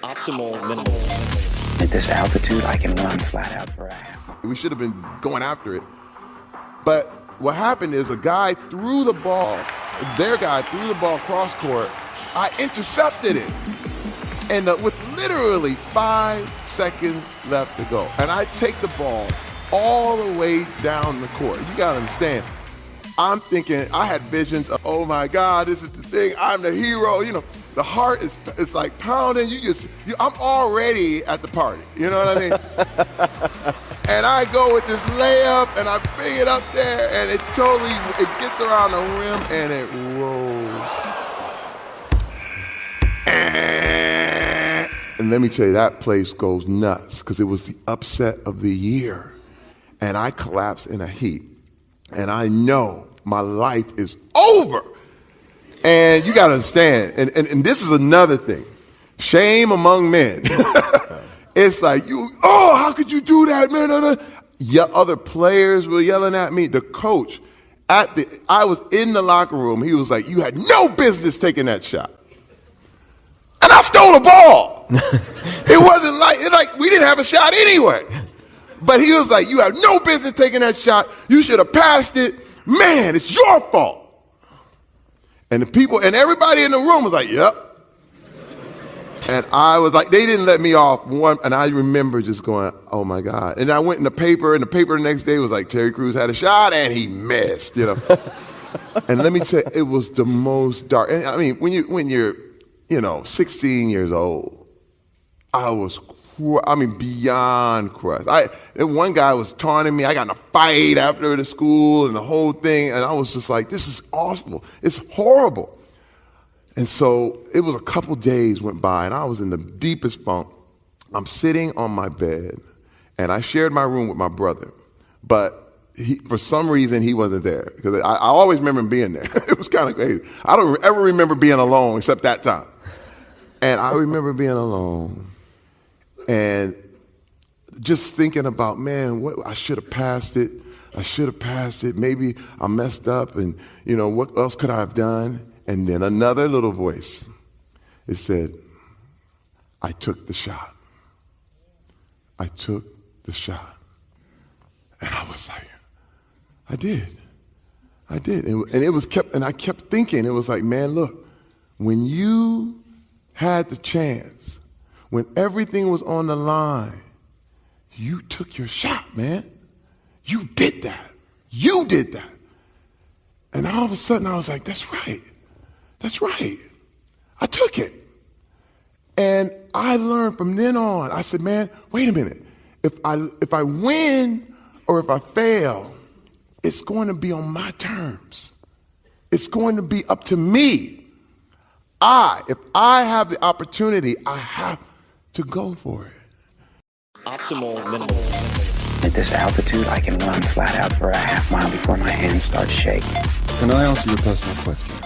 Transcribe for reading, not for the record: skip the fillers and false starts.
Optimal minimalism. At this altitude, I can run flat out for a half mile. We should have been going after it. But what happened is a guy threw the ball, their guy threw the ball cross court. I intercepted it. And with literally 5 seconds left to go. And I take the ball all the way down the court. You gotta understand, I'm thinking, I had visions of, oh my God, this is the thing, I'm the hero. You know, the heart is like pounding. I'm already at the party. You know what I mean? And I go with this layup and I bring it up there and it gets around the rim and it rolls. And let me tell you, that place goes nuts because it was the upset of the year. And I collapse in a heap. And I know my life is over. And you got to understand, and this is another thing, shame among men. It's like, how could you do that, man? Other players were yelling at me. The coach, I was in the locker room. He was like, you had no business taking that shot. And I stole the ball. It wasn't like we didn't have a shot anyway. But he was like, you have no business taking that shot. You should have passed it. Man, it's your fault. And the people and everybody in the room was like, yep. And I was like, they didn't let me off one. And I remember just going, oh my God. And I went in the paper, and the paper the next day was like, Terry Crews had a shot and he missed, you know. And let me tell you, it was the most dark. And I mean, when you're 16 years old, I was beyond crushed. One guy was taunting me. I got in a fight after the school and the whole thing. And I was just like, this is awful. It's horrible. And so it was a couple days went by and I was in the deepest funk. I'm sitting on my bed and I shared my room with my brother. But for some reason, he wasn't there because I always remember him being there. It was kind of crazy. I don't ever remember being alone except that time. And I remember being alone. And just thinking about, man, I should have passed it. I should have passed it. Maybe I messed up and, what else could I have done? And then another little voice, it said, I took the shot. I took the shot. And I was like, I did. And I kept thinking, it was like, man, look, when you had the chance, when everything was on the line, you took your shot, man. You did that. You did that. And all of a sudden I was like, that's right. That's right. I took it. And I learned from then on, I said, man, wait a minute. If I win or if I fail, it's going to be on my terms. It's going to be up to me. If I have the opportunity, I have to go for it. Optimal minimalism. At this altitude, I can run flat out for a half mile before my hands start shaking. Can I ask you a personal question?